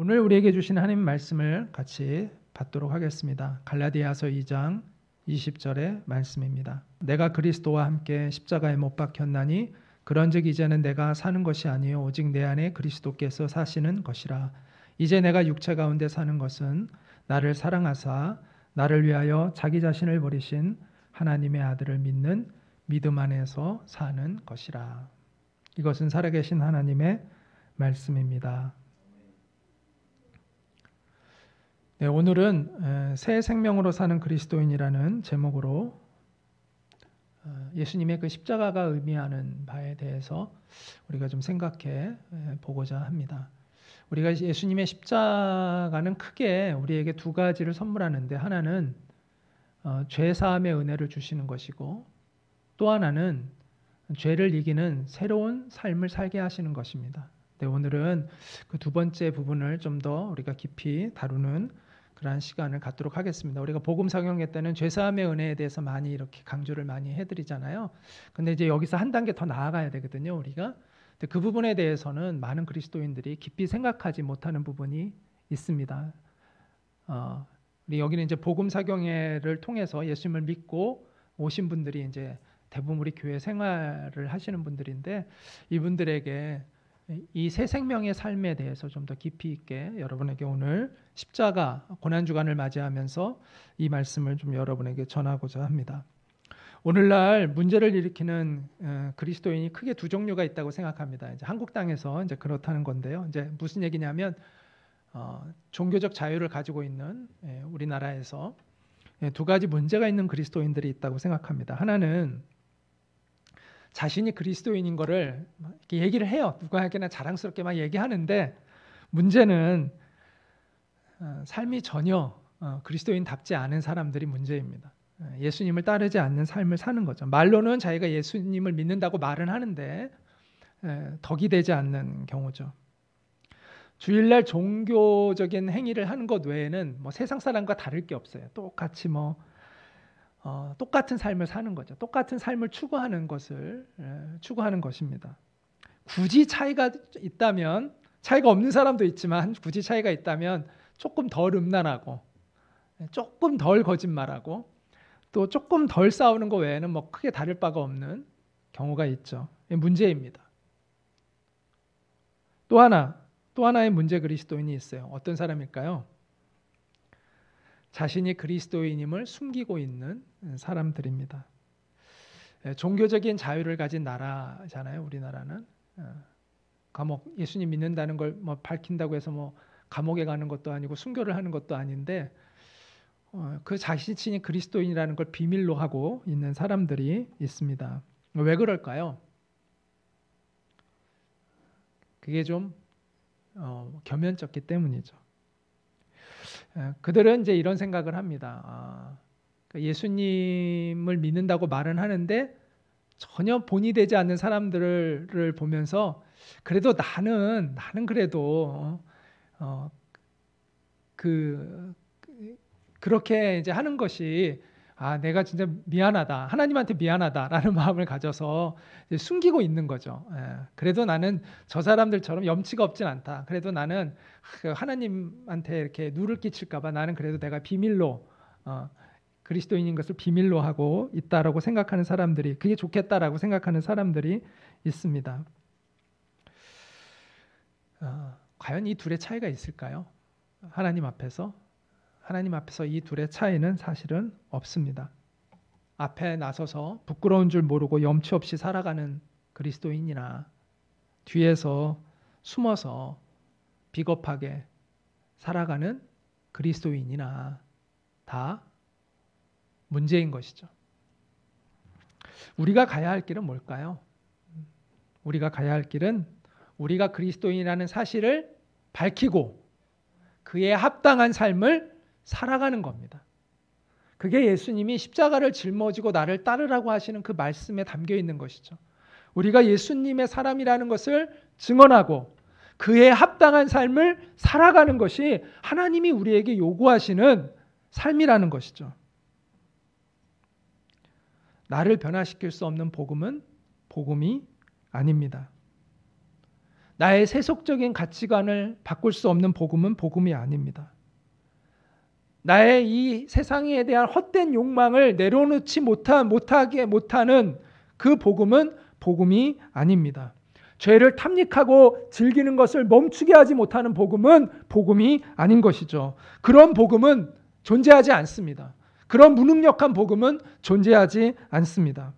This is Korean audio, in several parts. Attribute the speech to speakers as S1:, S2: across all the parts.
S1: 오늘 우리에게 주신 하나님 말씀을 같이 받도록 하겠습니다. 갈라디아서 2장 20절의 말씀입니다. 내가 그리스도와 함께 십자가에 못 박혔나니 그런즉 이제는 내가 사는 것이 아니요 오직 내 안에 그리스도께서 사시는 것이라. 이제 내가 육체 가운데 사는 것은 나를 사랑하사 나를 위하여 자기 자신을 버리신 하나님의 아들을 믿는 믿음 안에서 사는 것이라. 이것은 살아계신 하나님의 말씀입니다. 네, 오늘은 새 생명으로 사는 그리스도인이라는 제목으로 예수님의 그 십자가가 의미하는 바에 대해서 우리가 좀 생각해 보고자 합니다. 우리가 예수님의 십자가는 크게 우리에게 두 가지를 선물하는데, 하나는 죄 사함의 은혜를 주시는 것이고, 또 하나는 죄를 이기는 새로운 삶을 살게 하시는 것입니다. 네, 오늘은 그 두 번째 부분을 좀 더 우리가 깊이 다루는 그러한 시간을 갖도록 하겠습니다. 우리가 복음 성경회 때는 죄사함의 은혜에 대해서 많이 이렇게 강조를 많이 해드리잖아요. 근데 이제 여기서 한 단계 더 나아가야 되거든요, 우리가. 근데 그 부분에 대해서는 많은 그리스도인들이 깊이 생각하지 못하는 부분이 있습니다. 우리 여기는 이제 복음 성경회를 통해서 예수님을 믿고 오신 분들이 이제 대부분 우리 교회 생활을 하시는 분들인데, 이분들에게 이 새 생명의 삶에 대해서 좀 더 깊이 있게 여러분에게 오늘 십자가 고난주간을 맞이하면서 이 말씀을 좀 여러분에게 전하고자 합니다. 오늘날 문제를 일으키는 그리스도인이 크게 두 종류가 있다고 생각합니다. 이제 한국 땅에서 이제 그렇다는 건데요. 이제 무슨 얘기냐면 종교적 자유를 가지고 있는 우리나라에서 두 가지 문제가 있는 그리스도인들이 있다고 생각합니다. 하나는 자신이 그리스도인인 거를 이렇게 얘기를 해요. 누구에게나 자랑스럽게 막 얘기하는데, 문제는 삶이 전혀 그리스도인답지 않은 사람들이 문제입니다. 예수님을 따르지 않는 삶을 사는 거죠. 말로는 자기가 예수님을 믿는다고 말은 하는데 덕이 되지 않는 경우죠. 주일날 종교적인 행위를 하는 것 외에는 뭐 세상 사람과 다를 게 없어요. 똑같이 똑같은 삶을 사는 거죠. 똑같은 삶을 추구하는 것입니다. 굳이 차이가 있다면, 차이가 없는 사람도 있지만 굳이 차이가 있다면 조금 덜 음란하고 조금 덜 거짓말하고 또 조금 덜 싸우는 것 외에는 뭐 크게 다를 바가 없는 경우가 있죠. 이게 문제입니다. 또 하나의 문제 그리스도인이 있어요. 어떤 사람일까요? 자신이 그리스도인임을 숨기고 있는 사람들입니다. 종교적인 자유를 가진 나라잖아요, 우리나라는. 감옥, 예수님 믿는다는 걸 뭐 밝힌다고 해서 뭐 감옥에 가는 것도 아니고 순교를 하는 것도 아닌데, 그 자신이 그리스도인이라는 걸 비밀로 하고 있는 사람들이 있습니다. 왜 그럴까요? 그게 좀 겸연쩍기 때문이죠. 그들은 이제 이런 생각을 합니다. 예수님을 믿는다고 말은 하는데 전혀 본이 되지 않는 사람들을 보면서, 그래도 나는 그래도 그렇게 이제 하는 것이 내가 진짜 미안하다, 하나님한테 미안하다라는 마음을 가져서 이제 숨기고 있는 거죠. 그래도 나는 저 사람들처럼 염치가 없진 않다. 그래도 나는 하나님한테 이렇게 누를 끼칠까봐 나는 그래도 내가 비밀로 그리스도인인 것을 비밀로 하고 있다라고 생각하는 사람들이, 그게 좋겠다라고 생각하는 사람들이 있습니다. 과연 이 둘의 차이가 있을까요? 하나님 앞에서 이 둘의 차이는 사실은 없습니다. 앞에 나서서 부끄러운 줄 모르고 염치 없이 살아가는 그리스도인이나 뒤에서 숨어서 비겁하게 살아가는 그리스도인이나 다 문제인 것이죠. 우리가 가야 할 길은 뭘까요? 우리가 가야 할 길은 우리가 그리스도인이라는 사실을 밝히고 그에 합당한 삶을 살아가는 겁니다. 그게 예수님이 십자가를 짊어지고 나를 따르라고 하시는 그 말씀에 담겨 있는 것이죠. 우리가 예수님의 사람이라는 것을 증언하고 그에 합당한 삶을 살아가는 것이 하나님이 우리에게 요구하시는 삶이라는 것이죠. 나를 변화시킬 수 없는 복음은 복음이 아닙니다. 나의 세속적인 가치관을 바꿀 수 없는 복음은 복음이 아닙니다. 나의 이 세상에 대한 헛된 욕망을 내려놓지 못하는 그 복음은 복음이 아닙니다. 죄를 탐닉하고 즐기는 것을 멈추게 하지 못하는 복음은 복음이 아닌 것이죠. 그런 복음은 존재하지 않습니다. 그런 무능력한 복음은 존재하지 않습니다.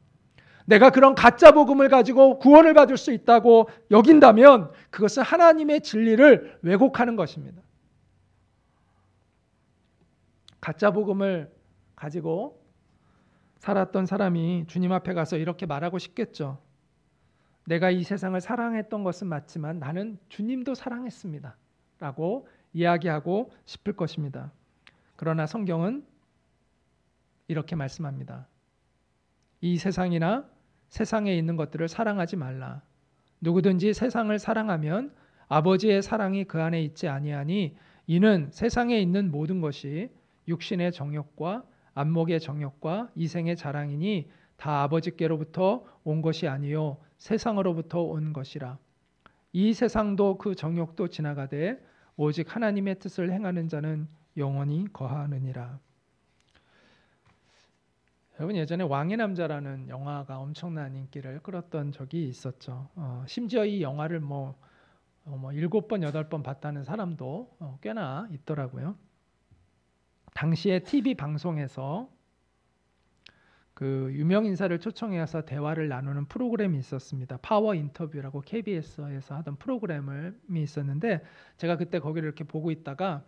S1: 내가 그런 가짜 복음을 가지고 구원을 받을 수 있다고 여긴다면 그것은 하나님의 진리를 왜곡하는 것입니다. 가짜 복음을 가지고 살았던 사람이 주님 앞에 가서 이렇게 말하고 싶겠죠. 내가 이 세상을 사랑했던 것은 맞지만 나는 주님도 사랑했습니다. 라고 이야기하고 싶을 것입니다. 그러나 성경은 이렇게 말씀합니다. 이 세상이나 세상에 있는 것들을 사랑하지 말라. 누구든지 세상을 사랑하면 아버지의 사랑이 그 안에 있지 아니하니 이는 세상에 있는 모든 것이 육신의 정욕과 안목의 정욕과 이생의 자랑이니 다 아버지께로부터 온 것이 아니요 세상으로부터 온 것이라. 이 세상도 그 정욕도 지나가되 오직 하나님의 뜻을 행하는 자는 영원히 거하느니라. 여러분 예전에 왕의 남자라는 영화가 엄청난 인기를 끌었던 적이 있었죠. 심지어 이 영화를 7번, 8번 봤다는 사람도 꽤나 있더라고요. 당시에 TV 방송에서 그 유명 인사를 초청해서 대화를 나누는 프로그램이 있었습니다. 파워 인터뷰라고 KBS에서 하던 프로그램이 있었는데 제가 그때 거기를 이렇게 보고 있다가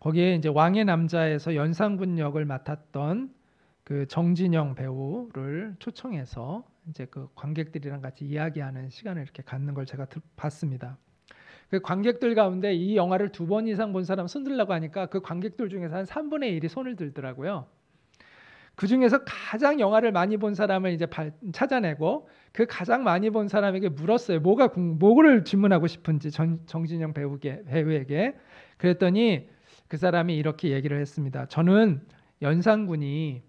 S1: 거기에 이제 왕의 남자에서 연산군 역을 맡았던 그 정진영 배우를 초청해서 이제 그 관객들이랑 같이 이야기하는 시간을 이렇게 갖는 걸 제가 봤습니다. 그 관객들 가운데 이 영화를 2번 이상 본 사람 손 들라고 하니까 그 관객들 중에서 한 3분의 1이 손을 들더라고요. 그 중에서 가장 영화를 많이 본 사람을 이제 찾아내고 그 가장 많이 본 사람에게 물었어요. 뭐를 질문하고 싶은지 정진영 배우에게. 그랬더니 그 사람이 이렇게 얘기를 했습니다. 저는 연산군이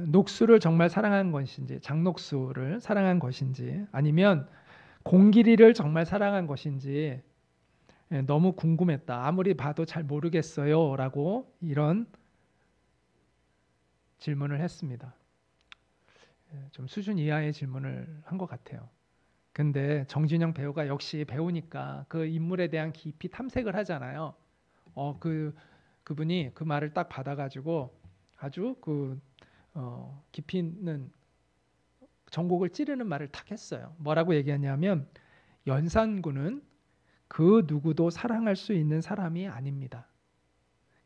S1: 녹수를 정말 사랑한 것인지, 장녹수를 사랑한 것인지, 아니면 공길이를 정말 사랑한 것인지 너무 궁금했다. 아무리 봐도 잘 모르겠어요. 라고 이런 질문을 했습니다. 좀 수준 이하의 질문을 한 것 같아요. 근데 정진영 배우가 역시 배우니까 그 인물에 대한 깊이 탐색을 하잖아요. 그분이 그 말을 딱 받아가지고 아주 깊이 있는 전곡을 찌르는 말을 탁 했어요. 뭐라고 얘기하냐면 연산군은 그 누구도 사랑할 수 있는 사람이 아닙니다.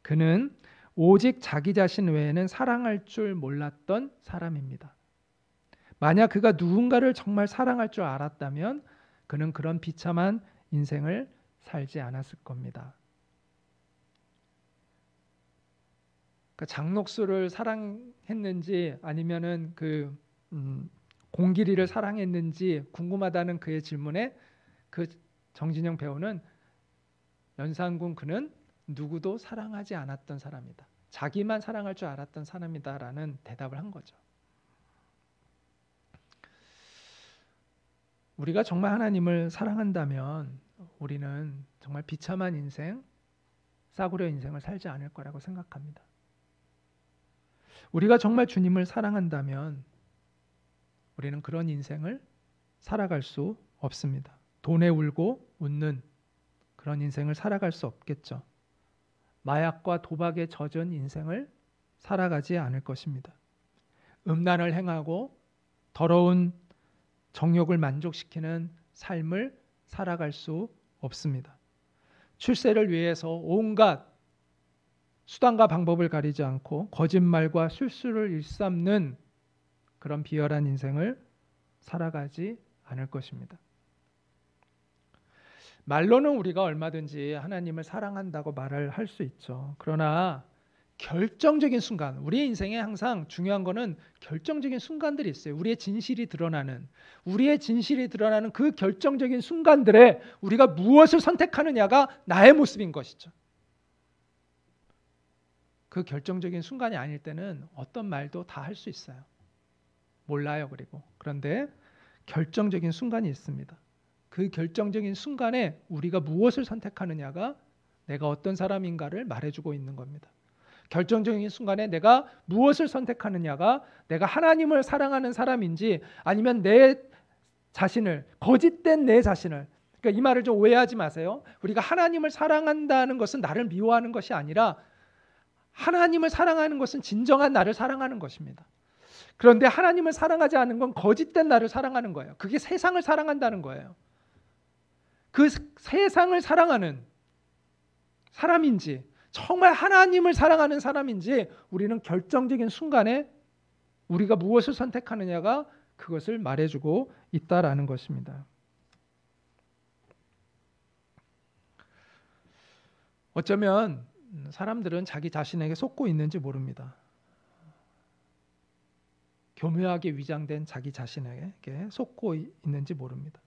S1: 그는 오직 자기 자신 외에는 사랑할 줄 몰랐던 사람입니다. 만약 그가 누군가를 정말 사랑할 줄 알았다면 그는 그런 비참한 인생을 살지 않았을 겁니다. 그러니까 장녹수를 사랑했는지 아니면은 공길이를 사랑했는지 궁금하다는 그의 질문에 그 정진영 배우는 연산군 그는 누구도 사랑하지 않았던 사람이다. 자기만 사랑할 줄 알았던 사람이다라는 대답을 한 거죠. 우리가 정말 하나님을 사랑한다면 우리는 정말 비참한 인생, 싸구려 인생을 살지 않을 거라고 생각합니다. 우리가 정말 주님을 사랑한다면 우리는 그런 인생을 살아갈 수 없습니다. 돈에 울고 웃는 그런 인생을 살아갈 수 없겠죠. 마약과 도박에 젖은 인생을 살아가지 않을 것입니다. 음란을 행하고 더러운 정욕을 만족시키는 삶을 살아갈 수 없습니다. 출세를 위해서 온갖 수단과 방법을 가리지 않고 거짓말과 술수를 일삼는 그런 비열한 인생을 살아가지 않을 것입니다. 말로는 우리가 얼마든지 하나님을 사랑한다고 말을 할 수 있죠. 그러나 결정적인 순간, 우리의 인생에 항상 중요한 거는 결정적인 순간들이 있어요. 우리의 진실이 드러나는 그 결정적인 순간들에 우리가 무엇을 선택하느냐가 나의 모습인 것이죠. 그 결정적인 순간이 아닐 때는 어떤 말도 다 할 수 있어요. 몰라요. 그런데 결정적인 순간이 있습니다. 그 결정적인 순간에 우리가 무엇을 선택하느냐가 내가 어떤 사람인가를 말해주고 있는 겁니다. 결정적인 순간에 내가 무엇을 선택하느냐가 내가 하나님을 사랑하는 사람인지 아니면 내 자신을, 거짓된 내 자신을, 그러니까 이 말을 좀 오해하지 마세요. 우리가 하나님을 사랑한다는 것은 나를 미워하는 것이 아니라 하나님을 사랑하는 것은 진정한 나를 사랑하는 것입니다. 그런데 하나님을 사랑하지 않는 건 거짓된 나를 사랑하는 거예요. 그게 세상을 사랑한다는 거예요. 그 세상을 사랑하는 사람인지 정말 하나님을 사랑하는 사람인지 우리는 결정적인 순간에 우리가 무엇을 선택하느냐가 그것을 말해주고 있다라는 것입니다. 어쩌면 사람들은 자기 자신에게 속고 있는지 모릅니다. 교묘하게 위장된 자기 자신에게 속고 있는지 모릅니다.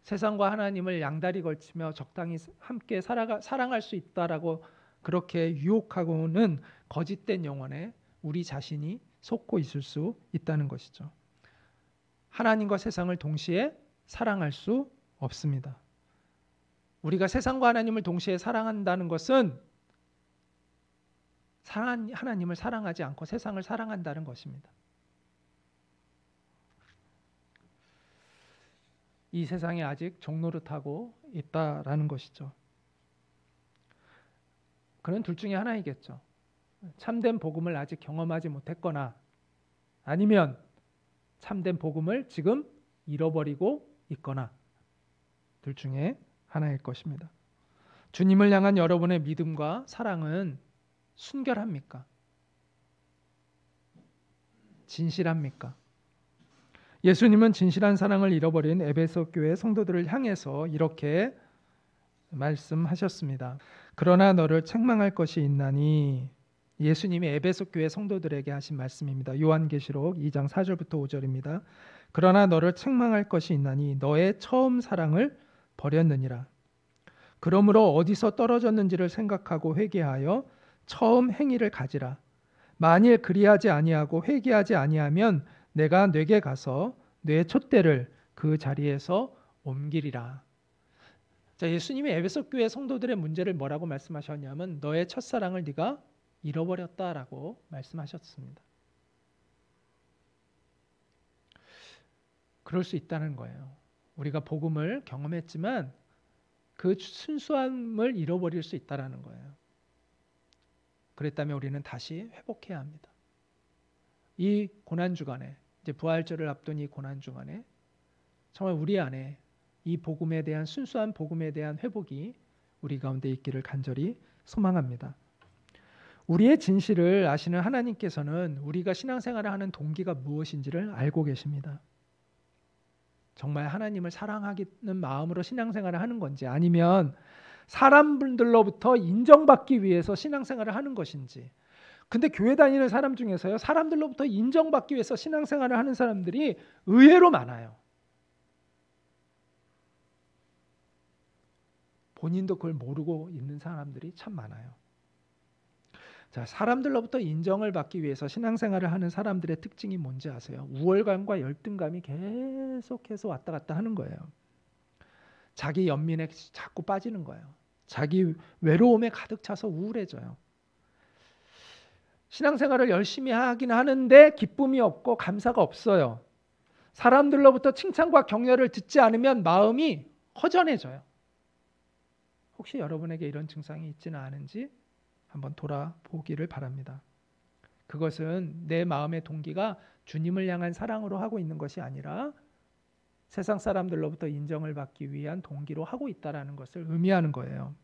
S1: 세상과 하나님을 양다리 걸치며 적당히 함께 사랑할 수 있다라고 그렇게 유혹하고는 거짓된 영혼에 우리 자신이 속고 있을 수 있다는 것이죠. 하나님과 세상을 동시에 사랑할 수 없습니다. 우리가 세상과 하나님을 동시에 사랑한다는 것은 하나님을 사랑하지 않고 세상을 사랑한다는 것입니다. 이 세상에 아직 종노릇하고 있다라는 것이죠. 그는 둘 중에 하나이겠죠. 참된 복음을 아직 경험하지 못했거나 아니면 참된 복음을 지금 잃어버리고 있거나 둘 중에 하나일 것입니다. 주님을 향한 여러분의 믿음과 사랑은 순결합니까? 진실합니까? 예수님은 진실한 사랑을 잃어버린 에베소 교회 성도들을 향해서 이렇게 말씀하셨습니다. 그러나 너를 책망할 것이 있나니, 예수님이 에베소 교회 성도들에게 하신 말씀입니다. 요한계시록 2장 4절부터 5절입니다. 그러나 너를 책망할 것이 있나니 너의 처음 사랑을 버렸느니라. 그러므로 어디서 떨어졌는지를 생각하고 회개하여 처음 행위를 가지라. 만일 그리하지 아니하고 회개하지 아니하면 내가 네게 가서 네 촛대를 그 자리에서 옮기리라. 자, 예수님이 에베소 교회 성도들의 문제를 뭐라고 말씀하셨냐면 너의 첫사랑을 네가 잃어버렸다라고 말씀하셨습니다. 그럴 수 있다는 거예요. 우리가 복음을 경험했지만 그 순수함을 잃어버릴 수 있다는 거예요. 그랬다면 우리는 다시 회복해야 합니다. 이 고난 주간에, 이제 부활절을 앞둔 이 고난 주간에 정말 우리 안에 이 복음에 대한 순수한 복음에 대한 회복이 우리 가운데 있기를 간절히 소망합니다. 우리의 진실을 아시는 하나님께서는 우리가 신앙생활을 하는 동기가 무엇인지를 알고 계십니다. 정말 하나님을 사랑하는 마음으로 신앙생활을 하는 건지 아니면 사람들로부터 인정받기 위해서 신앙생활을 하는 것인지. 근데 교회 다니는 사람 중에서요, 사람들로부터 인정받기 위해서 신앙생활을 하는 사람들이 의외로 많아요. 본인도 그걸 모르고 있는 사람들이 참 많아요. 자, 사람들로부터 인정을 받기 위해서 신앙생활을 하는 사람들의 특징이 뭔지 아세요? 우월감과 열등감이 계속해서 왔다 갔다 하는 거예요. 자기 연민에 자꾸 빠지는 거예요. 자기 외로움에 가득 차서 우울해져요. 신앙생활을 열심히 하긴 하는데 기쁨이 없고 감사가 없어요. 사람들로부터 칭찬과 격려를 듣지 않으면 마음이 허전해져요. 혹시 여러분에게 이런 증상이 있지는 않은지 한번 돌아보기를 바랍니다. 그것은 내 마음의 동기가 주님을 향한 사랑으로 하고 있는 것이 아니라 세상 사람들로부터 인정을 받기 위한 동기로 하고 있다는 것을 의미하는 거예요.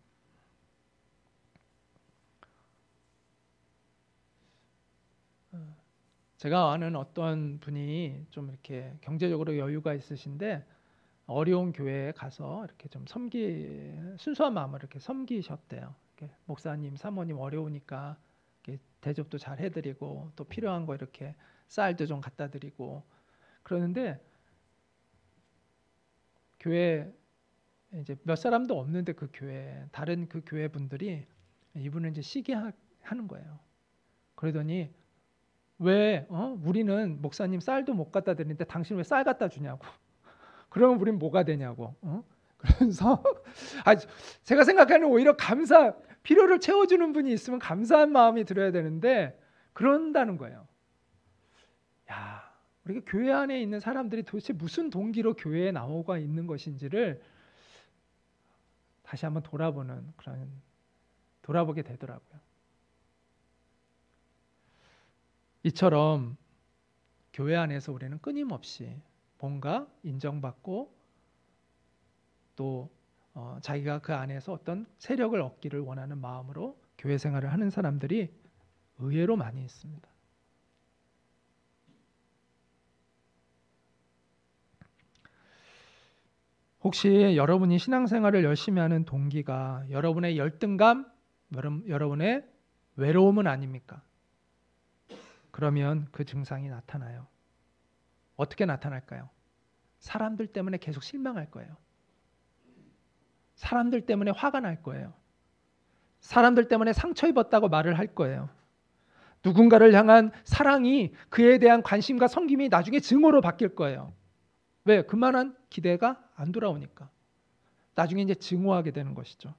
S1: 제가 아는 어떤 분이 좀 이렇게 경제적으로 여유가 있으신데 어려운 교회에 가서 이렇게 좀 순수한 마음으로 이렇게 섬기셨대요. 이렇게 목사님, 사모님 어려우니까 이렇게 대접도 잘 해드리고 또 필요한 거 이렇게 쌀도 좀 갖다 드리고 그러는데 교회 이제 몇 사람도 없는데 그 교회 다른 그 교회 분들이 이분을 이제 시기하는 거예요. 그러더니 왜 우리는 목사님 쌀도 못 갖다 드리는데 당신 왜 쌀 갖다 주냐고. 그러면 우린 뭐가 되냐고. 그래서 제가 생각하는 오히려 필요를 채워주는 분이 있으면 감사한 마음이 들어야 되는데 그런다는 거예요. 야, 우리가 교회 안에 있는 사람들이 도대체 무슨 동기로 교회에 나오고 있는 것인지를 다시 한번 돌아보게 되더라고요. 이처럼 교회 안에서 우리는 끊임없이 뭔가 인정받고 또 자기가 그 안에서 어떤 세력을 얻기를 원하는 마음으로 교회 생활을 하는 사람들이 의외로 많이 있습니다. 혹시 여러분이 신앙생활을 열심히 하는 동기가 여러분의 열등감, 여러분의 외로움은 아닙니까? 그러면 그 증상이 나타나요. 어떻게 나타날까요? 사람들 때문에 계속 실망할 거예요. 사람들 때문에 화가 날 거예요. 사람들 때문에 상처 입었다고 말을 할 거예요. 누군가를 향한 사랑이 그에 대한 관심과 섬김이 나중에 증오로 바뀔 거예요. 왜? 그만한 기대가 안 돌아오니까. 나중에 이제 증오하게 되는 것이죠.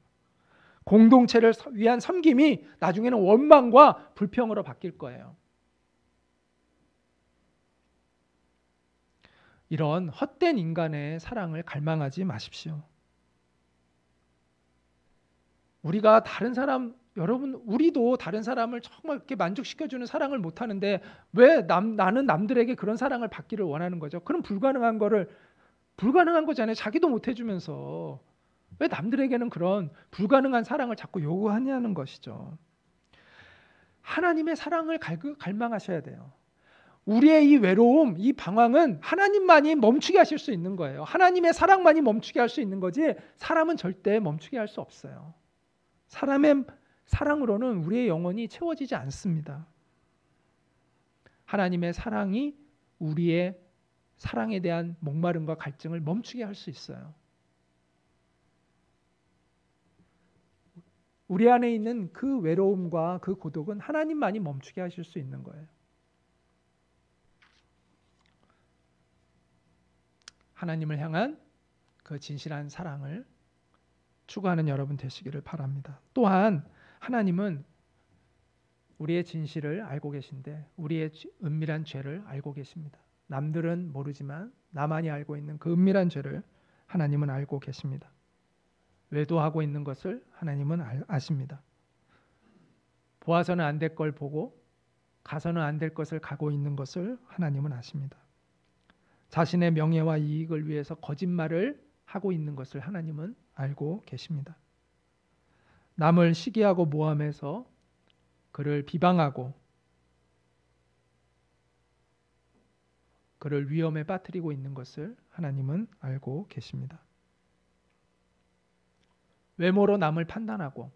S1: 공동체를 위한 섬김이 나중에는 원망과 불평으로 바뀔 거예요. 이런 헛된 인간의 사랑을 갈망하지 마십시오. 우리가 우리도 다른 사람을 정말 이렇게 만족시켜주는 사랑을 못하는데 왜 나는 남들에게 그런 사랑을 받기를 원하는 거죠? 그럼 불가능한 거잖아요. 자기도 못 해주면서 왜 남들에게는 그런 불가능한 사랑을 자꾸 요구하냐는 것이죠. 하나님의 사랑을 갈망하셔야 돼요. 우리의 이 외로움, 이 방황은 하나님만이 멈추게 하실 수 있는 거예요. 하나님의 사랑만이 멈추게 할 수 있는 거지 사람은 절대 멈추게 할 수 없어요. 사람의 사랑으로는 우리의 영혼이 채워지지 않습니다. 하나님의 사랑이 우리의 사랑에 대한 목마름과 갈증을 멈추게 할 수 있어요. 우리 안에 있는 그 외로움과 그 고독은 하나님만이 멈추게 하실 수 있는 거예요. 하나님을 향한 그 진실한 사랑을 추구하는 여러분 되시기를 바랍니다. 또한 하나님은 우리의 진실을 알고 계신데 우리의 은밀한 죄를 알고 계십니다. 남들은 모르지만 나만이 알고 있는 그 은밀한 죄를 하나님은 알고 계십니다. 외도하고 있는 것을 하나님은 아십니다. 보아서는 안 될 걸 보고 가서는 안 될 것을 가고 있는 것을 하나님은 아십니다. 자신의 명예와 이익을 위해서 거짓말을 하고 있는 것을 하나님은 알고 계십니다. 남을 시기하고 모함해서 그를 비방하고 그를 위험에 빠뜨리고 있는 것을 하나님은 알고 계십니다. 외모로 남을 판단하고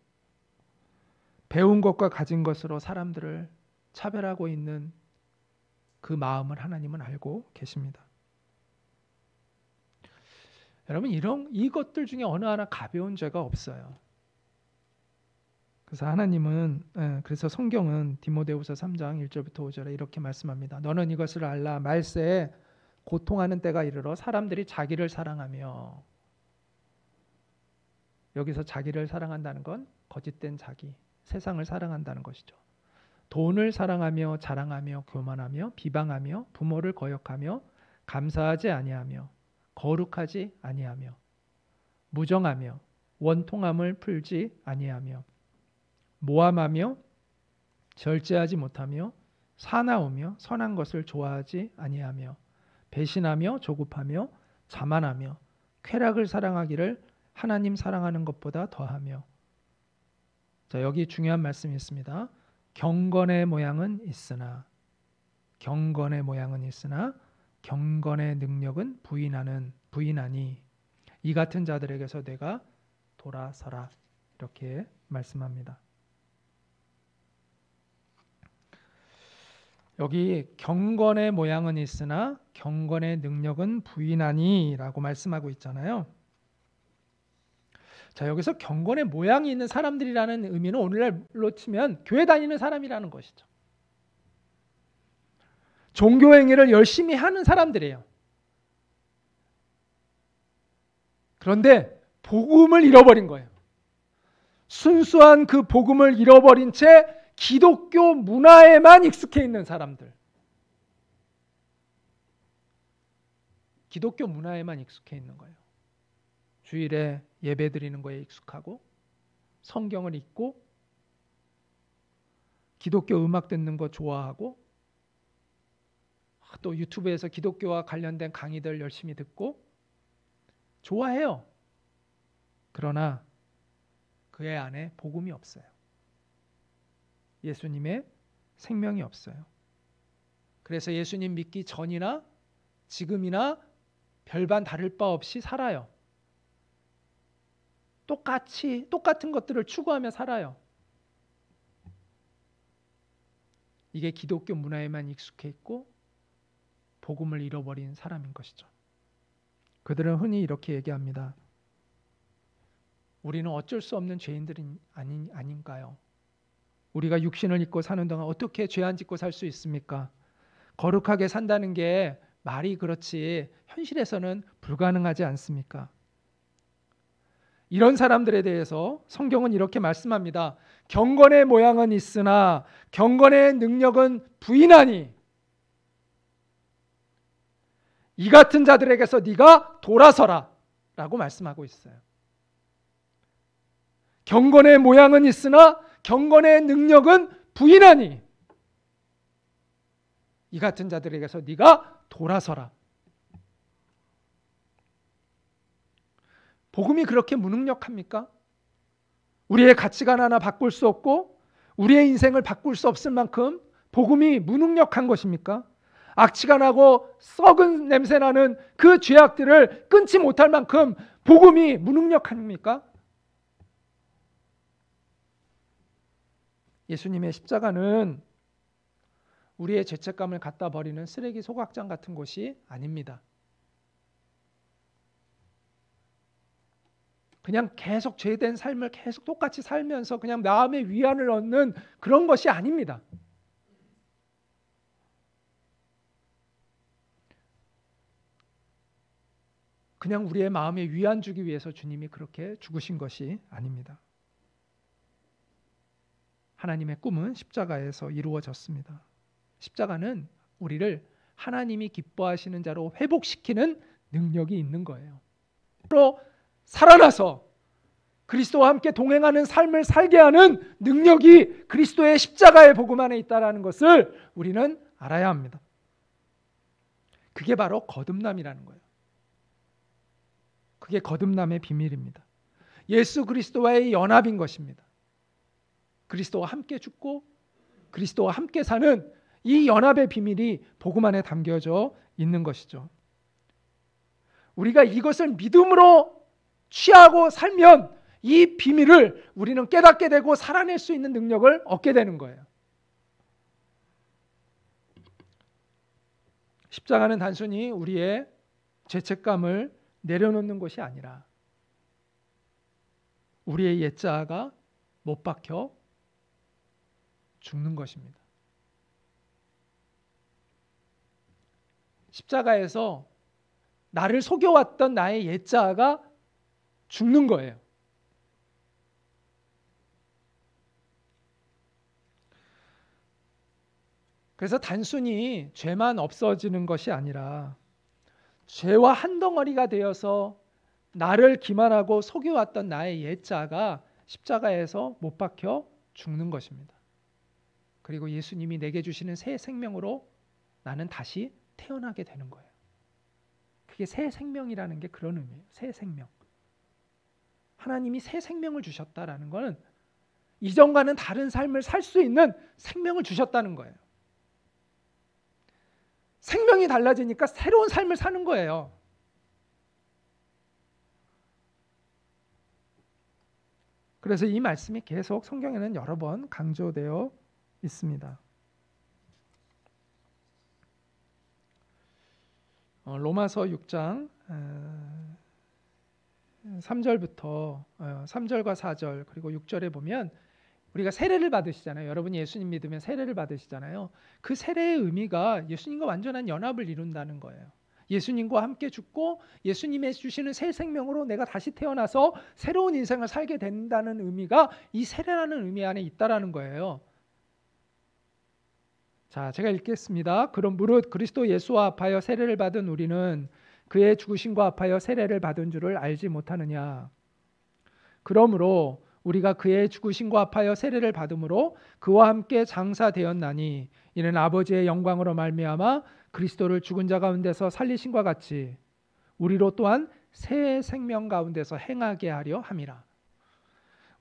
S1: 배운 것과 가진 것으로 사람들을 차별하고 있는 그 마음을 하나님은 알고 계십니다. 여러분 이것들 중에 어느 하나 가벼운 죄가 없어요. 그래서 성경은 디모데후서 3장 1절부터 5절에 이렇게 말씀합니다. 너는 이것을 알라. 말세에 고통하는 때가 이르러 사람들이 자기를 사랑하며, 여기서 자기를 사랑한다는 건 거짓된 자기, 세상을 사랑한다는 것이죠. 돈을 사랑하며 자랑하며 교만하며 비방하며 부모를 거역하며 감사하지 아니하며 거룩하지 아니하며 무정하며 원통함을 풀지 아니하며 모함하며 절제하지 못하며 사나우며 선한 것을 좋아하지 아니하며 배신하며 조급하며 자만하며 쾌락을 사랑하기를 하나님 사랑하는 것보다 더하며. 자, 여기 중요한 말씀이 있습니다. 경건의 모양은 있으나 경건의 능력은 부인하니 이 같은 자들에게서 내가 돌아서라. 이렇게 말씀합니다. 여기 경건의 모양은 있으나 경건의 능력은 부인하니 라고 말씀하고 있잖아요. 자, 여기서 경건의 모양이 있는 사람들이라는 의미는 오늘날로 치면 교회 다니는 사람이라는 것이죠. 종교 행위를 열심히 하는 사람들이에요. 그런데 복음을 잃어버린 거예요. 순수한 그 복음을 잃어버린 채 기독교 문화에만 익숙해 있는 사람들. 기독교 문화에만 익숙해 있는 거예요. 주일에 예배 드리는 거에 익숙하고 성경을 읽고 기독교 음악 듣는 거 좋아하고 또 유튜브에서 기독교와 관련된 강의들 열심히 듣고 좋아해요. 그러나 그의 안에 복음이 없어요. 예수님의 생명이 없어요. 그래서 예수님 믿기 전이나 지금이나 별반 다를 바 없이 살아요. 똑같은 것들을 추구하며 살아요. 이게 기독교 문화에만 익숙해 있고 복음을 잃어버린 사람인 것이죠. 그들은 흔히 이렇게 얘기합니다. 우리는 어쩔 수 없는 죄인들이 아닌가요? 우리가 육신을 입고 사는 동안 어떻게 죄 안 짓고 살 수 있습니까? 거룩하게 산다는 게 말이 그렇지 현실에서는 불가능하지 않습니까? 이런 사람들에 대해서 성경은 이렇게 말씀합니다. 경건의 모양은 있으나 경건의 능력은 부인하니 이 같은 자들에게서 네가 돌아서라 라고 말씀하고 있어요. 경건의 모양은 있으나 경건의 능력은 부인하니 이 같은 자들에게서 네가 돌아서라. 복음이 그렇게 무능력합니까? 우리의 가치관 하나 바꿀 수 없고 우리의 인생을 바꿀 수 없을 만큼 복음이 무능력한 것입니까? 악취가 나고 썩은 냄새나는 그 죄악들을 끊지 못할 만큼 복음이 무능력합니까? 예수님의 십자가는 우리의 죄책감을 갖다 버리는 쓰레기 소각장 같은 곳이 아닙니다. 그냥 계속 죄된 삶을 계속 똑같이 살면서 그냥 마음의 위안을 얻는 그런 것이 아닙니다. 그냥 우리의 마음에 위안 주기 위해서 주님이 그렇게 죽으신 것이 아닙니다. 하나님의 꿈은 십자가에서 이루어졌습니다. 십자가는 우리를 하나님이 기뻐하시는 자로 회복시키는 능력이 있는 거예요. 또 살아나서 그리스도와 함께 동행하는 삶을 살게 하는 능력이 그리스도의 십자가의 복음 안에 있다는 것을 우리는 알아야 합니다. 그게 바로 거듭남이라는 거예요. 그게 거듭남의 비밀입니다. 예수 그리스도와의 연합인 것입니다. 그리스도와 함께 죽고 그리스도와 함께 사는 이 연합의 비밀이 복음 안에 담겨져 있는 것이죠. 우리가 이것을 믿음으로 취하고 살면 이 비밀을 우리는 깨닫게 되고 살아낼 수 있는 능력을 얻게 되는 거예요. 십자가는 단순히 우리의 죄책감을 내려놓는 것이 아니라 우리의 옛자아가 못 박혀 죽는 것입니다. 십자가에서 나를 속여왔던 나의 옛자아가 죽는 거예요. 그래서 단순히 죄만 없어지는 것이 아니라 죄와 한 덩어리가 되어서 나를 기만하고 속여왔던 나의 옛자가 십자가에서 못 박혀 죽는 것입니다. 그리고 예수님이 내게 주시는 새 생명으로 나는 다시 태어나게 되는 거예요. 그게 새 생명이라는 게 그런 의미예요. 새 생명. 하나님이 새 생명을 주셨다라는 것은 이전과는 다른 삶을 살 수 있는 생명을 주셨다는 거예요. 생명이 달라지니까 새로운 삶을 사는 거예요. 그래서 이 말씀이 계속 성경에는 여러 번 강조되어 있습니다. 로마서 6장 3절부터 3절과 4절 그리고 6절에 보면 우리가 세례를 받으시잖아요. 여러분이 예수님 믿으면 세례를 받으시잖아요. 그 세례의 의미가 예수님과 완전한 연합을 이룬다는 거예요. 예수님과 함께 죽고 예수님이 주시는 새 생명으로 내가 다시 태어나서 새로운 인생을 살게 된다는 의미가 이 세례라는 의미 안에 있다라는 거예요. 자, 제가 읽겠습니다. 그럼 무릇 그리스도 예수와 합하여 세례를 받은 우리는 그의 죽으심과 합하여 세례를 받은 줄을 알지 못하느냐. 그러므로 우리가 그의 죽으심과 합하여 세례를 받음으로 그와 함께 장사되었나니 이는 아버지의 영광으로 말미암아 그리스도를 죽은 자 가운데서 살리심과 같이 우리로 또한 새 생명 가운데서 행하게 하려 함이라.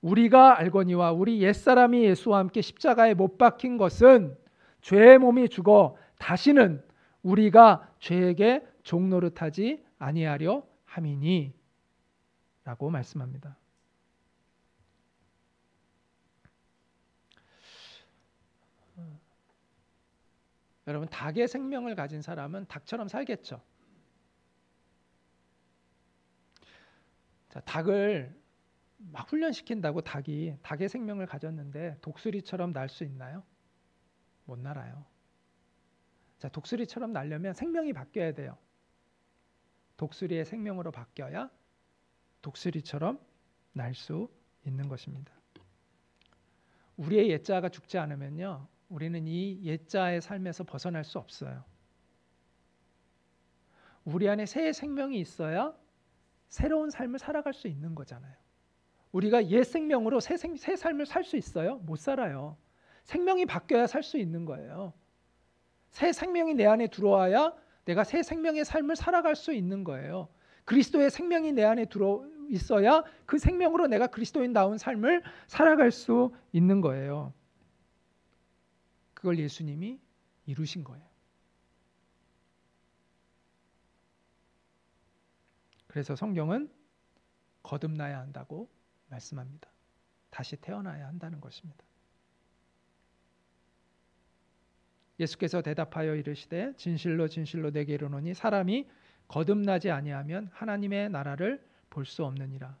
S1: 우리가 알거니와 우리 옛사람이 예수와 함께 십자가에 못 박힌 것은 죄의 몸이 죽어 다시는 우리가 죄에게 종노릇하지 아니하려 함이니 라고 말씀합니다. 여러분, 닭의 생명을 가진 사람은 닭처럼 살겠죠. 자, 닭을 막 훈련시킨다고 닭의 생명을 가졌는데 독수리처럼 날 수 있나요? 못 날아요. 자, 독수리처럼 날려면 생명이 바뀌어야 돼요. 독수리의 생명으로 바뀌어야 독수리처럼 날 수 있는 것입니다. 우리의 옛자가 죽지 않으면요, 우리는 이 옛자의 삶에서 벗어날 수 없어요. 우리 안에 새 생명이 있어야 새로운 삶을 살아갈 수 있는 거잖아요. 우리가 옛 생명으로 새 삶을 살 수 있어요? 못 살아요. 생명이 바뀌어야 살 수 있는 거예요. 새 생명이 내 안에 들어와야 내가 새 생명의 삶을 살아갈 수 있는 거예요. 그리스도의 생명이 내 안에 들어 있어야 그 생명으로 내가 그리스도인다운 삶을 살아갈 수 있는 거예요. 그걸 예수님이 이루신 거예요. 그래서 성경은 거듭나야 한다고 말씀합니다. 다시 태어나야 한다는 것입니다. 예수께서 대답하여 이르시되 진실로 진실로 내게 이르노니 사람이 거듭나지 아니하면 하나님의 나라를 볼 수 없느니라.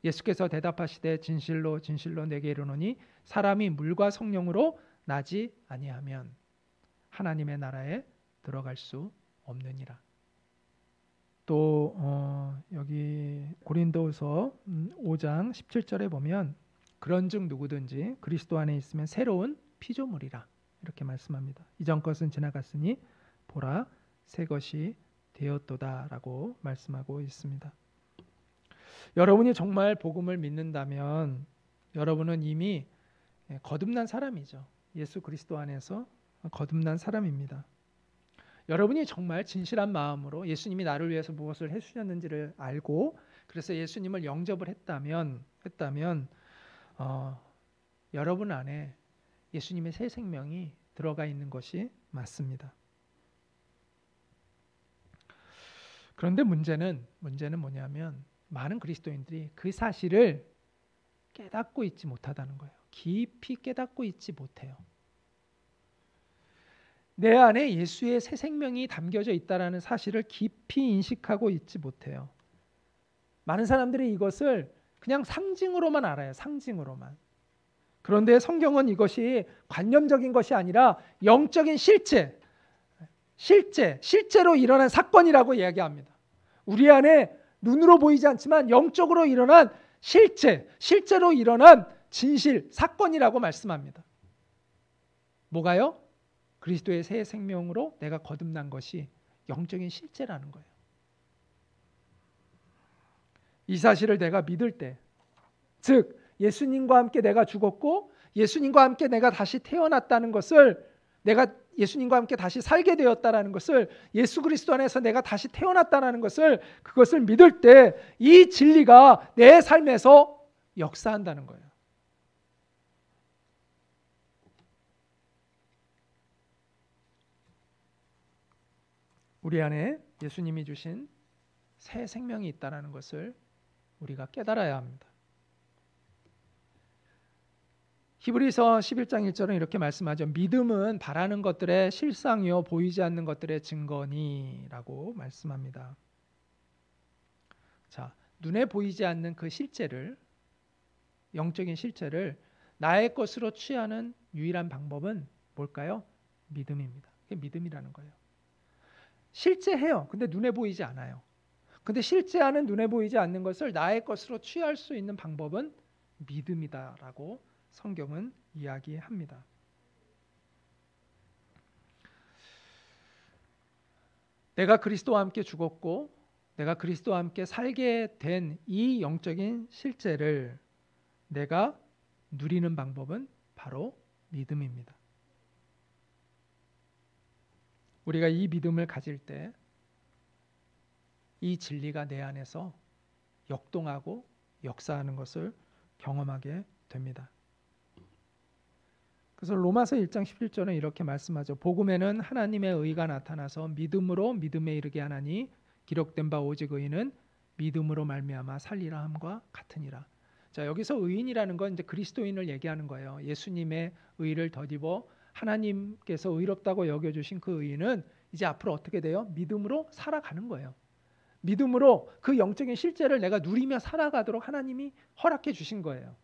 S1: 예수께서 대답하시되 진실로 진실로 내게 이르노니 사람이 물과 성령으로 나지 아니하면 하나님의 나라에 들어갈 수 없느니라. 또 여기 고린도후서 5장 17절에 보면 그런즉 누구든지 그리스도 안에 있으면 새로운 피조물이라 이렇게 말씀합니다. 이전 것은 지나갔으니 보라 새 것이 되었도다라고 말씀하고 있습니다. 여러분이 정말 복음을 믿는다면 여러분은 이미 거듭난 사람이죠. 예수 그리스도 안에서 거듭난 사람입니다. 여러분이 정말 진실한 마음으로 예수님이 나를 위해서 무엇을 해주셨는지를 알고 그래서 예수님을 영접을 했다면 여러분 안에 예수님의 새 생명이 들어가 있는 것이 맞습니다. 그런데 문제는 뭐냐면 많은 그리스도인들이 그 사실을 깨닫고 있지 못하다는 거예요. 깊이 깨닫고 있지 못해요. 내 안에 예수의 새 생명이 담겨져 있다는 사실을 깊이 인식하고 있지 못해요. 많은 사람들이 이것을 그냥 상징으로만 알아요. 상징으로만. 그런데 성경은 이것이 관념적인 것이 아니라 영적인 실제로 일어난 사건이라고 이야기합니다. 우리 안에 눈으로 보이지 않지만 영적으로 일어난 실제로 일어난 진실, 사건이라고 말씀합니다. 뭐가요? 그리스도의 새 생명으로 내가 거듭난 것이 영적인 실제라는 거예요. 이 사실을 내가 믿을 때, 즉 예수님과 함께 내가 죽었고 예수님과 함께 내가 다시 태어났다는 것을, 내가 예수님과 함께 다시 살게 되었다라는 것을, 예수 그리스도 안에서 내가 다시 태어났다는 것을, 그것을 믿을 때 이 진리가 내 삶에서 역사한다는 거예요. 우리 안에 예수님이 주신 새 생명이 있다는 것을 우리가 깨달아야 합니다. 히브리서 11장 1절은 이렇게 말씀하죠. 믿음은 바라는 것들의 실상이요 보이지 않는 것들의 증거니라고 말씀합니다. 자, 눈에 보이지 않는 그 실제를, 영적인 실제를 나의 것으로 취하는 유일한 방법은 뭘까요? 믿음입니다. 그게 믿음이라는 거예요. 실제해요. 근데 눈에 보이지 않아요. 근데 실제하는 눈에 보이지 않는 것을 나의 것으로 취할 수 있는 방법은 믿음이다라고 성경은 이야기합니다. 내가 그리스도와 함께 죽었고 내가 그리스도와 함께 살게 된 이 영적인 실제를 내가 누리는 방법은 바로 믿음입니다. 우리가 이 믿음을 가질 때 이 진리가 내 안에서 역동하고 역사하는 것을 경험하게 됩니다. 그래서 로마서 1장 11절은 이렇게 말씀하죠. 복음에는 하나님의 의가 나타나서 믿음으로 믿음에 이르게 하나니 기록된 바 오직 의인은 믿음으로 말미암아 살리라 함과 같으니라. 자, 여기서 의인이라는 건 이제 그리스도인을 얘기하는 거예요. 예수님의 의를 덧입어 하나님께서 의롭다고 여겨주신 그 의인은 이제 앞으로 어떻게 돼요? 믿음으로 살아가는 거예요. 믿음으로 그 영적인 실제를 내가 누리며 살아가도록 하나님이 허락해 주신 거예요.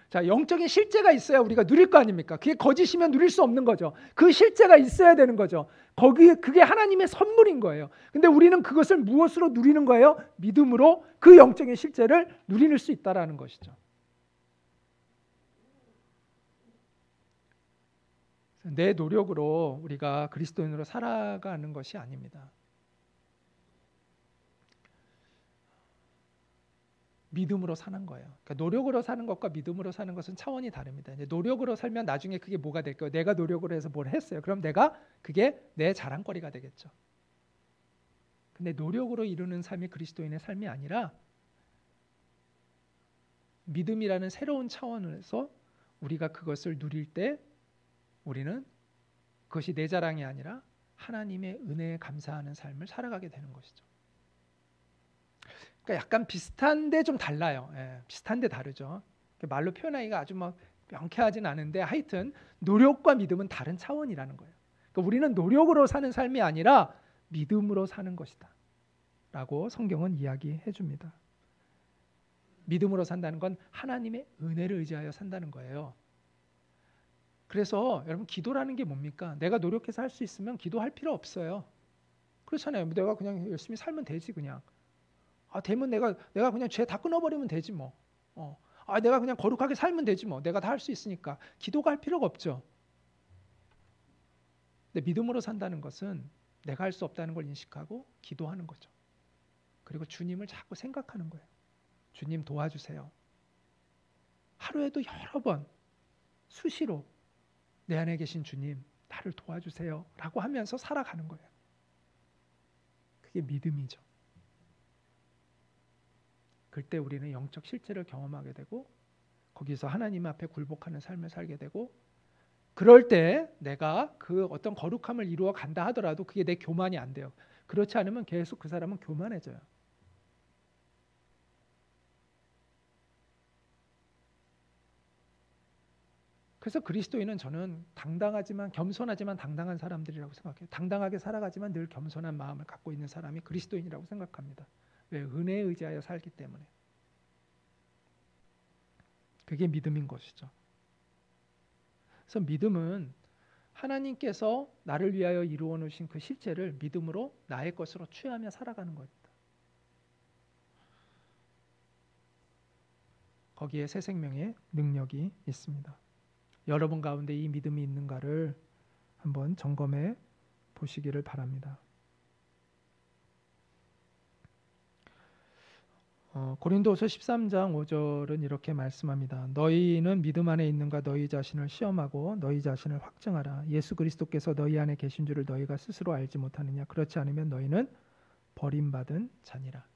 S1: 자, 영적인 실제가 있어야 우리가 누릴 거 아닙니까? 그게 거짓이면 누릴 수 없는 거죠. 그 실제가 있어야 되는 거죠. 그게 하나님의 선물인 거예요. 근데 우리는 그것을 무엇으로 누리는 거예요? 믿음으로 그 영적인 실제를 누릴 수 있다라는 것이죠. 내 노력으로 우리가 그리스도인으로 살아가는 것이 아닙니다. 믿음으로 사는 거예요. 그러니까 노력으로 사는 것과 믿음으로 사는 것은 차원이 다릅니다. 이제 노력으로 살면 나중에 그게 뭐가 될까요? 내가 노력으로 해서 뭘 했어요. 그럼 그게 내 자랑거리가 되겠죠. 근데 노력으로 이루는 삶이 그리스도인의 삶이 아니라 믿음이라는 새로운 차원에서 우리가 그것을 누릴 때 우리는 그것이 내 자랑이 아니라 하나님의 은혜에 감사하는 삶을 살아가게 되는 것이죠. 그러니까 약간 비슷한데 좀 달라요. 예, 비슷한데 다르죠. 말로 표현하기가 아주 막 명쾌하진 않은데 하여튼 노력과 믿음은 다른 차원이라는 거예요. 그러니까 우리는 노력으로 사는 삶이 아니라 믿음으로 사는 것이다 라고 성경은 이야기해 줍니다. 믿음으로 산다는 건 하나님의 은혜를 의지하여 산다는 거예요. 그래서 여러분 기도라는 게 뭡니까? 내가 노력해서 할 수 있으면 기도할 필요 없어요. 그렇잖아요. 내가 그냥 열심히 살면 되지 그냥. 되면 내가 그냥 죄 다 끊어버리면 되지 뭐. 내가 그냥 거룩하게 살면 되지 뭐. 내가 다 할 수 있으니까 기도가 할 필요가 없죠. 근데 믿음으로 산다는 것은 내가 할 수 없다는 걸 인식하고 기도하는 거죠. 그리고 주님을 자꾸 생각하는 거예요. 주님 도와주세요. 하루에도 여러 번 수시로 내 안에 계신 주님 나를 도와주세요 라고 하면서 살아가는 거예요. 그게 믿음이죠. 그때 우리는 영적 실제를 경험하게 되고 거기서 하나님 앞에 굴복하는 삶을 살게 되고 그럴 때 내가 그 어떤 거룩함을 이루어 간다 하더라도 그게 내 교만이 안 돼요. 그렇지 않으면 계속 그 사람은 교만해져요. 그래서 그리스도인은 저는 당당하지만 겸손하지만 당당한 사람들이라고 생각해요. 당당하게 살아가지만 늘 겸손한 마음을 갖고 있는 사람이 그리스도인이라고 생각합니다. 왜? 은혜에 의지하여 살기 때문에. 그게 믿음인 것이죠. 그래서 믿음은 하나님께서 나를 위하여 이루어 놓으신 그 실제를 믿음으로 나의 것으로 취하며 살아가는 겁니다. 거기에 새 생명의 능력이 있습니다. 여러분 가운데 이 믿음이 있는가를 한번 점검해 보시기를 바랍니다. 고린도후서 13장 5절은 이렇게 말씀합니다. 너희는 믿음 안에 있는가 너희 자신을 시험하고 너희 자신을 확증하라. 예수 그리스도께서 너희 안에 계신 줄을 너희가 스스로 알지 못하느냐. 그렇지 않으면 너희는 버림받은 자니라.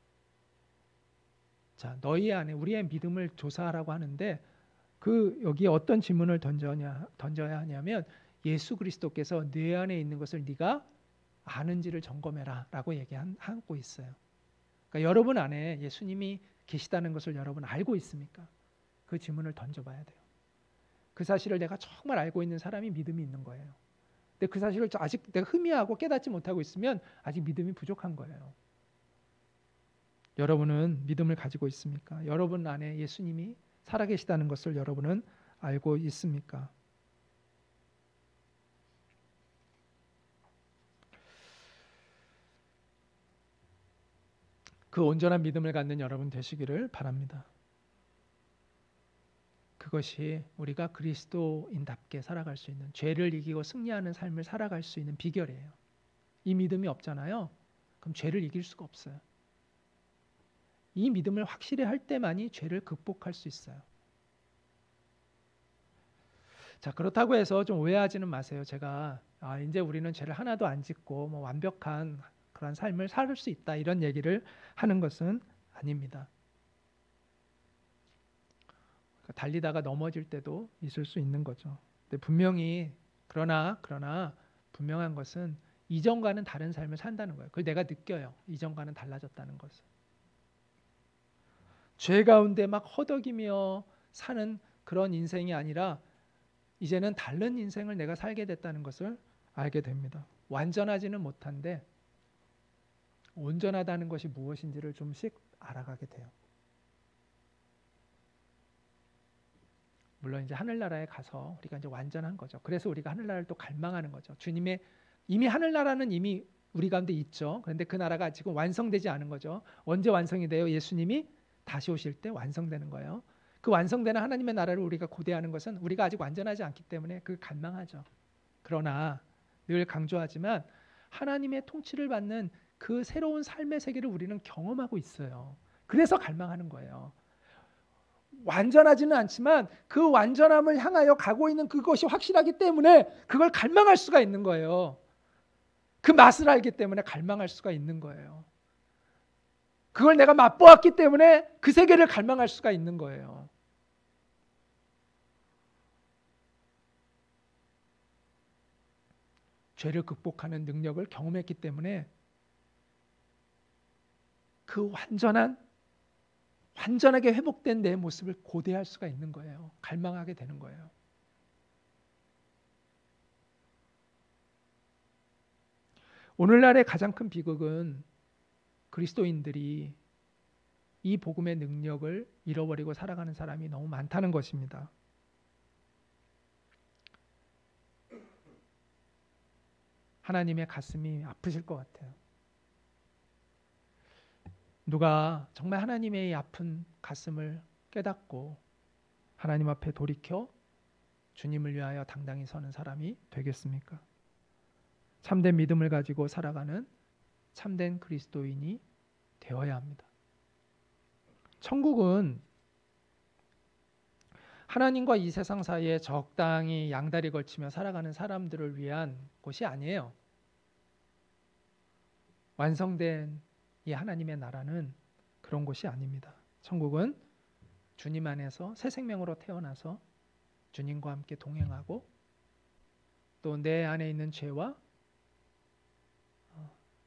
S1: 자, 너희 안에 우리의 믿음을 조사하라고 하는데 여기에 어떤 질문을 던져야 하냐면 예수 그리스도께서 내 안에 있는 것을 네가 아는지를 점검해라 라고 얘기하고 있어요. 그러니까 여러분 안에 예수님이 계시다는 것을 여러분 알고 있습니까? 그 질문을 던져봐야 돼요. 그 사실을 내가 정말 알고 있는 사람이 믿음이 있는 거예요. 근데 그 사실을 아직 내가 흠이하고 깨닫지 못하고 있으면 아직 믿음이 부족한 거예요. 여러분은 믿음을 가지고 있습니까? 여러분 안에 예수님이 살아계시다는 것을 여러분은 알고 있습니까? 그 온전한 믿음을 갖는 여러분 되시기를 바랍니다. 그것이 우리가 그리스도인답게 살아갈 수 있는, 죄를 이기고 승리하는 삶을 살아갈 수 있는 비결이에요. 이 믿음이 없잖아요. 그럼 죄를 이길 수가 없어요. 이 믿음을 확실히 할 때만이 죄를 극복할 수 있어요. 자, 그렇다고 해서 좀 오해하지는 마세요. 제가 이제 우리는 죄를 하나도 안 짓고 뭐 완벽한 그런 삶을 살 수 있다, 이런 얘기를 하는 것은 아닙니다. 달리다가 넘어질 때도 있을 수 있는 거죠. 근데 분명히 그러나 분명한 것은 이전과는 다른 삶을 산다는 거예요. 그걸 내가 느껴요. 이전과는 달라졌다는 것을. 죄 가운데 막 허덕이며 사는 그런 인생이 아니라 이제는 다른 인생을 내가 살게 됐다는 것을 알게 됩니다. 완전하지는 못한데 온전하다는 것이 무엇인지를 좀씩 알아가게 돼요. 물론 이제 하늘나라에 가서 우리가 이제 완전한 거죠. 그래서 우리가 하늘나라를 또 갈망하는 거죠. 주님의 이미 하늘나라는 이미 우리 가운데 있죠. 그런데 그 나라가 지금 완성되지 않은 거죠. 언제 완성이 돼요? 예수님이 다시 오실 때 완성되는 거예요. 그 완성되는 하나님의 나라를 우리가 고대하는 것은 우리가 아직 완전하지 않기 때문에 그걸 갈망하죠. 그러나 늘 강조하지만 하나님의 통치를 받는 그 새로운 삶의 세계를 우리는 경험하고 있어요. 그래서 갈망하는 거예요. 완전하지는 않지만 그 완전함을 향하여 가고 있는 그것이 확실하기 때문에 그걸 갈망할 수가 있는 거예요. 그 맛을 알기 때문에 갈망할 수가 있는 거예요. 그걸 내가 맛보았기 때문에 그 세계를 갈망할 수가 있는 거예요. 죄를 극복하는 능력을 경험했기 때문에 그 완전하게 회복된 내 모습을 고대할 수가 있는 거예요. 갈망하게 되는 거예요. 오늘날의 가장 큰 비극은 그리스도인들이 이 복음의 능력을 잃어버리고 살아가는 사람이 너무 많다는 것입니다. 하나님의 가슴이 아프실 것 같아요. 누가 정말 하나님의 아픈 가슴을 깨닫고 하나님 앞에 돌이켜 주님을 위하여 당당히 서는 사람이 되겠습니까? 참된 믿음을 가지고 살아가는 참된 그리스도인이 되어야 합니다. 천국은 하나님과 이 세상 사이에 적당히 양다리 걸치며 살아가는 사람들을 위한 곳이 아니에요. 완성된 이 하나님의 나라는 그런 곳이 아닙니다. 천국은 주님 안에서 새 생명으로 태어나서 주님과 함께 동행하고 또 내 안에 있는 죄와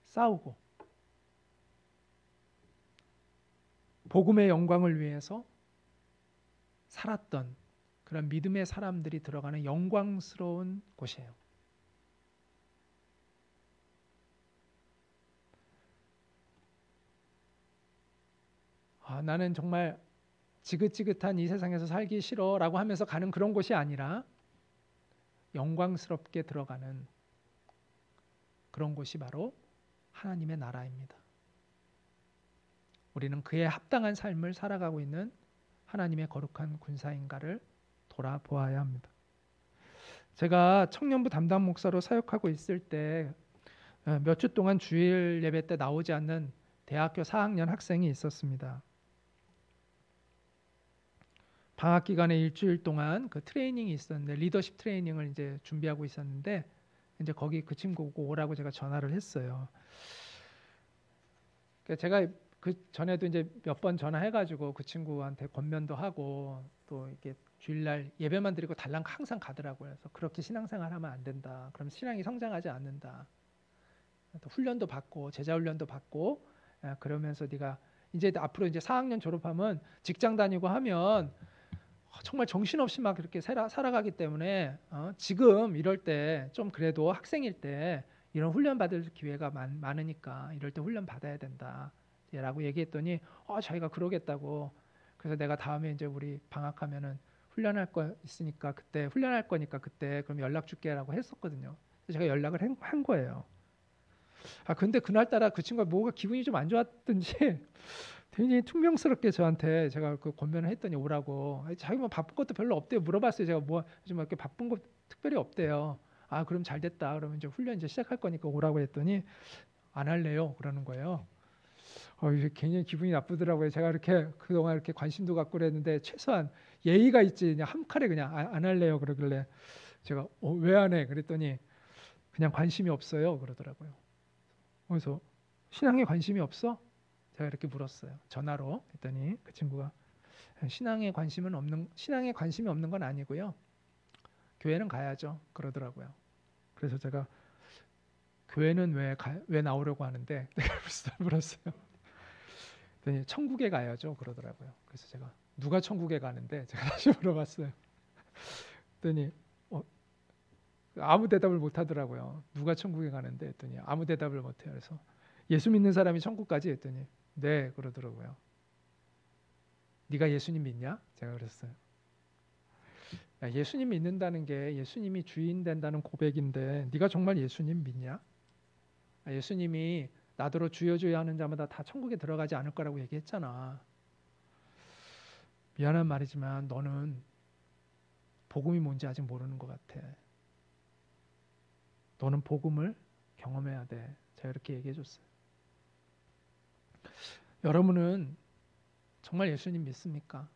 S1: 싸우고 복음의 영광을 위해서 살았던 그런 믿음의 사람들이 들어가는 영광스러운 곳이에요. 나는 정말 지긋지긋한 이 세상에서 살기 싫어라고 하면서 가는 그런 곳이 아니라 영광스럽게 들어가는 그런 곳이 바로 하나님의 나라입니다. 우리는 그에 합당한 삶을 살아가고 있는 하나님의 거룩한 군사인가를 돌아보아야 합니다. 제가 청년부 담당 목사로 사역하고 있을 때 몇 주 동안 주일 예배 때 나오지 않는 대학교 4학년 학생이 있었습니다. 방학 기간에 일주일 동안 그 트레이닝이 있었는데 리더십 트레이닝을 이제 준비하고 있었는데 이제 거기 그 친구 오라고 제가 전화를 했어요. 제가 그 전에도 이제 몇 번 전화해가지고 그 친구한테 권면도 하고 또 이렇게 주일날 예배만 드리고 달랑 항상 가더라고요. 그래서 그렇게 신앙생활 하면 안 된다. 그럼 신앙이 성장하지 않는다. 또 훈련도 받고 제자 훈련도 받고 그러면서 네가 이제 앞으로 이제 4학년 졸업하면 직장 다니고 하면 정말 정신없이 막 그렇게 살아가기 때문에 지금 이럴 때 좀 그래도 학생일 때 이런 훈련 받을 기회가 많으니까 이럴 때 훈련 받아야 된다 라고 얘기했더니 자기가 그러겠다고. 그래서 내가 다음에 이제 우리 방학하면은 훈련할 거 있으니까 그때 훈련할 거니까 그때 그럼 연락 줄게 라고 했었거든요. 그래서 제가 연락을 한 거예요. 근데 그날따라 그 친구가 뭐가 기분이 좀 안 좋았든지 굉장히 퉁명스럽게 저한테 제가 그 권면을 했더니 오라고. 자기 뭐 바쁜 것도 별로 없대요. 물어봤어요. 제가 뭐 좀 이렇게 바쁜 거 특별히 없대요. 그럼 잘 됐다. 그러면 이제 훈련 이제 시작할 거니까 오라고 했더니 안 할래요. 그러는 거예요. 이제 굉장히 기분이 나쁘더라고요. 제가 이렇게 그동안 이렇게 관심도 갖고 그랬는데 최소한 예의가 있지 그냥 한 칼에 그냥 안 할래요. 그러길래 제가 왜 안 해? 그랬더니 그냥 관심이 없어요. 그러더라고요. 그래서 신앙에 관심이 없어? 제가 이렇게 물었어요. 전화로 했더니 그 친구가 신앙에 관심이 없는 건 아니고요. 교회는 가야죠. 그러더라고요. 그래서 제가 교회는 왜 나오려고 하는데 내가 물었어요. 그랬더니 천국에 가야죠. 그러더라고요. 그래서 제가 누가 천국에 가는데 제가 다시 물어봤어요. 그랬더니 아무 대답을 못 하더라고요. 누가 천국에 가는데 했더니 아무 대답을 못 해요. 그래서 예수 믿는 사람이 천국까지 했더니 네 그러더라고요. 네가 예수님 믿냐? 제가 그랬어요. 예수님 믿는다는 게 예수님이 주인 된다는 고백인데 네가 정말 예수님 믿냐? 예수님이 나더러 주여 주여 하는 자마다 다 천국에 들어가지 않을 거라고 얘기했잖아. 미안한 말이지만 너는 복음이 뭔지 아직 모르는 것 같아. 너는 복음을 경험해야 돼. 제가 이렇게 얘기해 줬어요. 여러분은 정말 예수님 믿습니까?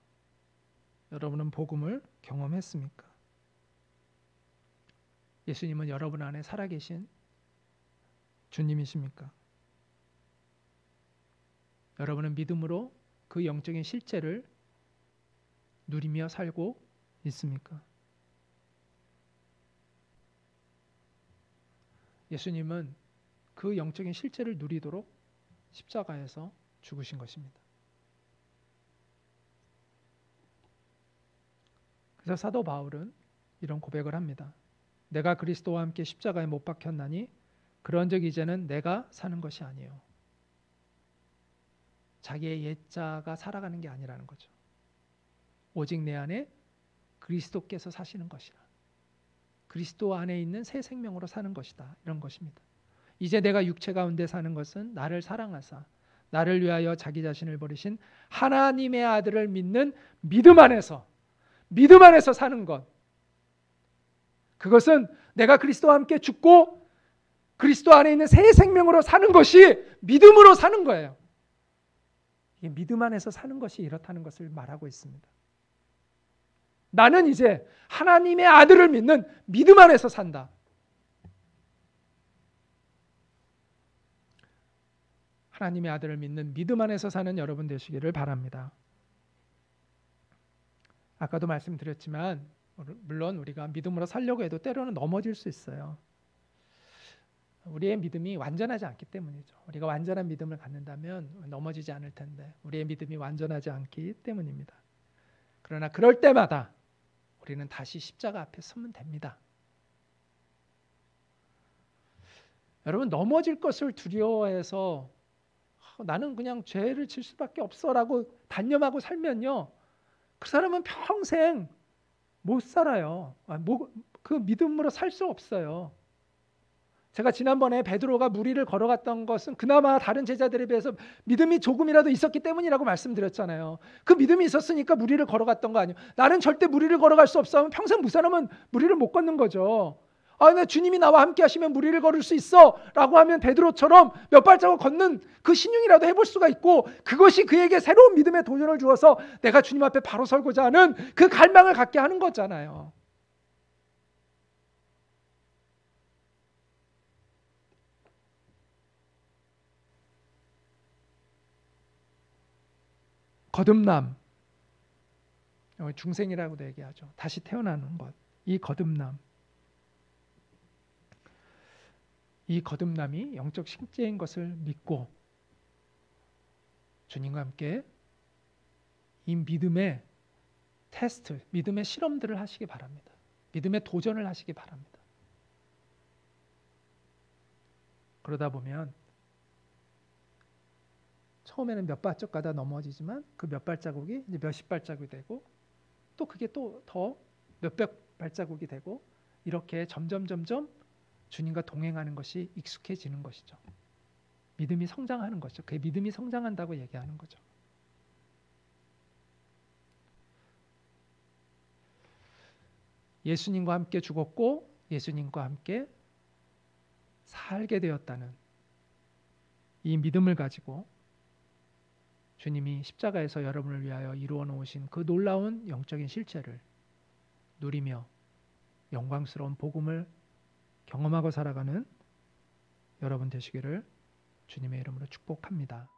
S1: 여러분은 복음을 경험했습니까? 예수님은 여러분 안에 살아계신 주님이십니까? 여러분은 믿음으로 그 영적인 실제를 누리며 살고 있습니까? 예수님은 그 영적인 실제를 누리도록 십자가에서 죽으신 것입니다. 그래서 사도 바울은 이런 고백을 합니다. 내가 그리스도와 함께 십자가에 못 박혔나니 그런즉 이제는 내가 사는 것이 아니에요. 자기의 옛자가 살아가는 게 아니라는 거죠. 오직 내 안에 그리스도께서 사시는 것이라. 그리스도 안에 있는 새 생명으로 사는 것이다. 이런 것입니다. 이제 내가 육체 가운데 사는 것은 나를 사랑하사 나를 위하여 자기 자신을 버리신 하나님의 아들을 믿는 믿음 안에서 사는 것. 그것은 내가 그리스도와 함께 죽고 그리스도 안에 있는 새 생명으로 사는 것이 믿음으로 사는 거예요. 이게 믿음 안에서 사는 것이 이렇다는 것을 말하고 있습니다. 나는 이제 하나님의 아들을 믿는 믿음 안에서 산다. 하나님의 아들을 믿는 믿음 안에서 사는 여러분 되시기를 바랍니다. 아까도 말씀드렸지만 물론 우리가 믿음으로 살려고 해도 때로는 넘어질 수 있어요. 우리의 믿음이 완전하지 않기 때문이죠. 우리가 완전한 믿음을 갖는다면 넘어지지 않을 텐데 우리의 믿음이 완전하지 않기 때문입니다. 그러나 그럴 때마다 우리는 다시 십자가 앞에 서면 됩니다. 여러분 넘어질 것을 두려워해서 나는 그냥 죄를 질 수밖에 없어라고 단념하고 살면요. 그 사람은 평생 못 살아요. 그 믿음으로 살 수 없어요. 제가 지난번에 베드로가 무리를 걸어갔던 것은 그나마 다른 제자들에 비해서 믿음이 조금이라도 있었기 때문이라고 말씀드렸잖아요. 그 믿음이 있었으니까 무리를 걸어갔던 거 아니에요. 나는 절대 무리를 걸어갈 수 없어 하면 평생 못 살면 무리를 못 걷는 거죠. 근데 주님이 나와 함께 하시면 무리를 걸을 수 있어 라고 하면 베드로처럼 몇 발자국 걷는 그 신용이라도 해볼 수가 있고 그것이 그에게 새로운 믿음의 도전을 주어서 내가 주님 앞에 바로 설고자 하는 그 갈망을 갖게 하는 거잖아요. 거듭남, 중생이라고도 얘기하죠. 다시 태어나는 것, 이 거듭남. 이 거듭남이 영적 실제인 것을 믿고 주님과 함께 이 믿음의 테스트, 믿음의 실험들을 하시기 바랍니다. 믿음의 도전을 하시기 바랍니다. 그러다 보면 처음에는 몇 발짝 가다 넘어지지만 그 몇 발자국이 이제 몇십 발자국이 되고 또 그게 또 더 몇백 발자국이 되고 이렇게 점점 주님과 동행하는 것이 익숙해지는 것이죠. 믿음이 성장하는 거죠. 그 믿음이 성장한다고 얘기하는 거죠. 예수님과 함께 죽었고 예수님과 함께 살게 되었다는 이 믿음을 가지고 주님이 십자가에서 여러분을 위하여 이루어 놓으신 그 놀라운 영적인 실체를 누리며 영광스러운 복음을 경험하고 살아가는 여러분 되시기를 주님의 이름으로 축복합니다.